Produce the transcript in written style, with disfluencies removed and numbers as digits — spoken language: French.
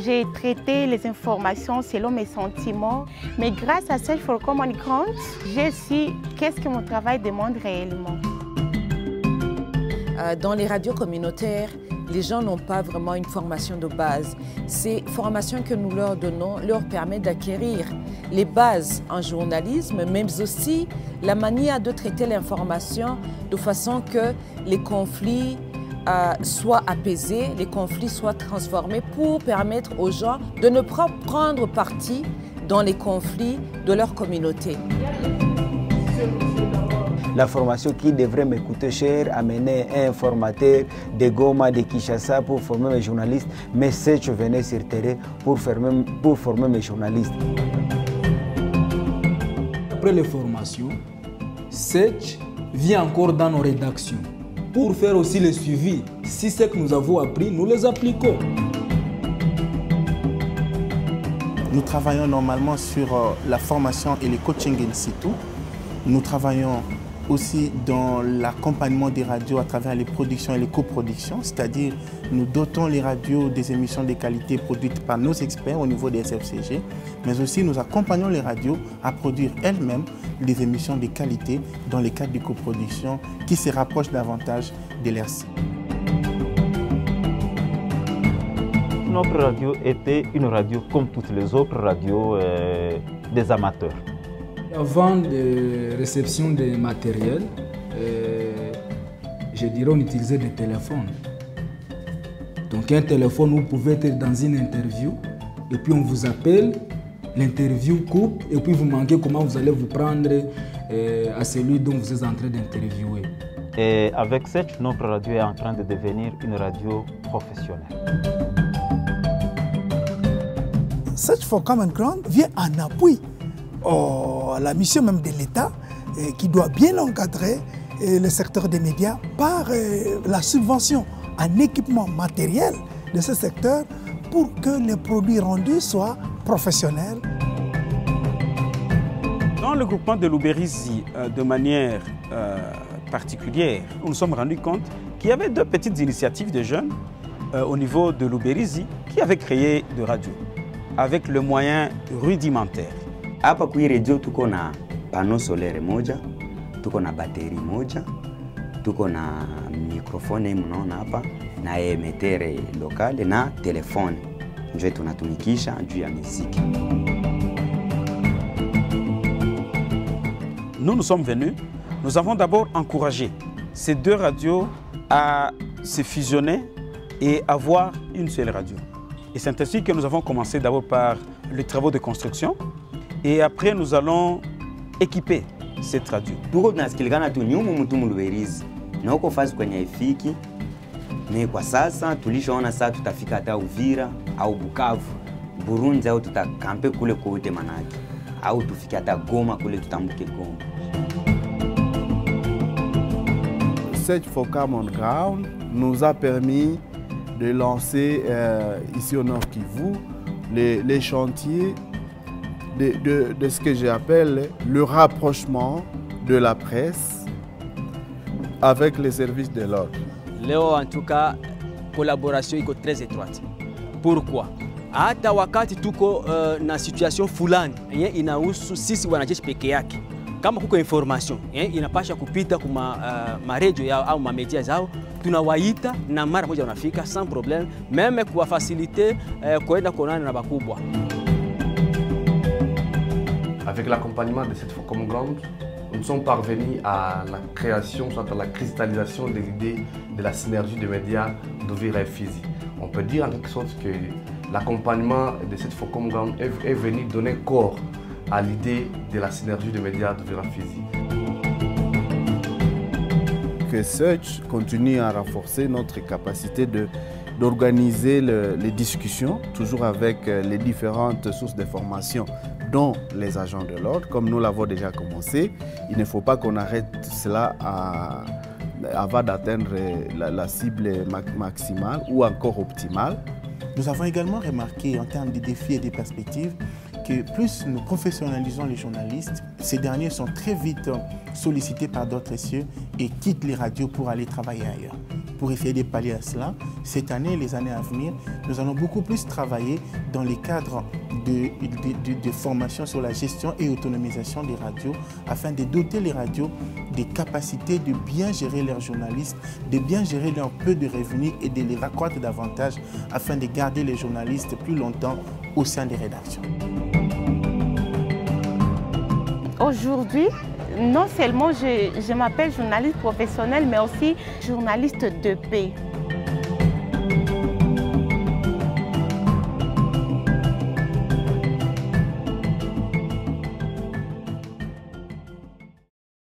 J'ai traité les informations selon mes sentiments, mais grâce à Search for Common Ground, j'ai su qu'est-ce que mon travail demande réellement. Dans les radios communautaires, les gens n'ont pas vraiment une formation de base. Ces formations que nous leur donnons leur permettent d'acquérir les bases en journalisme, mais aussi la manière de traiter l'information de façon que les conflits soient apaisés, les conflits soient transformés pour permettre aux gens de ne pas prendre parti dans les conflits de leur communauté. La formation qui devrait me coûter cher, amener un formateur de Goma, de Kinshasa pour former mes journalistes, mais Search venait sur terrain pour former mes journalistes. Après les formations, Search vient encore dans nos rédactions pour faire aussi le suivi. Si ce que nous avons appris, nous les appliquons. Nous travaillons normalement sur la formation et le coaching in situ. Nous travaillons aussi dans l'accompagnement des radios à travers les productions et les coproductions, c'est-à-dire nous dotons les radios des émissions de qualité produites par nos experts au niveau des SFCG, mais aussi nous accompagnons les radios à produire elles-mêmes des émissions de qualité dans le cadre de coproduction qui se rapprochent davantage de l'RC. Notre radio était une radio comme toutes les autres radios des amateurs. Avant de réception des matériels, je dirais on utilisait des téléphones. Donc un téléphone, vous pouvez être dans une interview et puis on vous appelle, l'interview coupe et puis vous manquez comment vous allez vous prendre à celui dont vous êtes en train d'interviewer. Et avec Search, notre radio est en train de devenir une radio professionnelle. Search for Common Ground vient en appui à la mission même de l'État qui doit bien encadrer le secteur des médias par la subvention en équipement matériel de ce secteur pour que les produits rendus soient professionnels. Dans le groupement de Luberizi, de manière particulière, nous nous sommes rendus compte qu'il y avait deux petites initiatives de jeunes au niveau de Luberizi qui avaient créé de radios avec le moyen rudimentaire. Hapa kwa radio tuko na pano solaire moja, tuko na bateri moja, tuko na mikrofoni mnaona hapa na emetere lokale na telefone ndio tunatumikisha juu ya muziki. Nous sommes venus, nous avons d'abord encouragé ces deux radios à se fusionner et avoir une seule radio. Et c'est ainsi que nous avons commencé d'abord par les travaux de construction. Et après, nous allons équiper cette radio. Tuko tunasikilikana tu nyumu mtumu Luberizi. Na huko fasi kwenye ifiki. Na kwa sasa tulishaona sasa tutafika hata Uvira au Bukavu, Burundi au tutakampe kule kote manaki. Au tufike hata Goma kule tutambuke Goma. Search for Common Ground nous a permis de lancer ici au Nord Kivu les chantiers de ce que j'appelle le rapprochement de la presse avec les services de l'ordre. Leo en tout cas, collaboration est très étroite. Pourquoi? Hata wakati tuko na situation fulani inahusu sisi wanajeshi peke yake, kama kuko information inapasha kupita kuma maredio yao au mamedia zao, tunawaita na mara moja wanafika sans problème, même kwa faciliter kwenda kuonana na bakubwa. Avec l'accompagnement de cette Common Ground, nous sommes parvenus à la création, soit à la cristallisation de l'idée de la synergie des médias d'Uvira et Fizi. On peut dire en quelque sorte que l'accompagnement de cette Common Ground est venu donner corps à l'idée de la synergie des médias d'Uvira et Fizi. Que Search continue à renforcer notre capacité d'organiser les discussions, toujours avec les différentes sources d'information, dont les agents de l'ordre, comme nous l'avons déjà commencé. Il ne faut pas qu'on arrête cela avant d'atteindre la cible maximale ou encore optimale. Nous avons également remarqué en termes de défis et de perspectives que plus nous professionnalisons les journalistes, ces derniers sont très vite sollicités par d'autres cieux et quittent les radios pour aller travailler ailleurs. pour essayer de pallier à cela, cette année et les années à venir, nous allons beaucoup plus travailler dans les cadres de formation sur la gestion et autonomisation des radios afin de doter les radios des capacités de bien gérer leurs journalistes, de bien gérer leur peu de revenus et de les accroître davantage afin de garder les journalistes plus longtemps au sein des rédactions. Aujourd'hui, non seulement je m'appelle journaliste professionnelle, mais aussi journaliste de paix.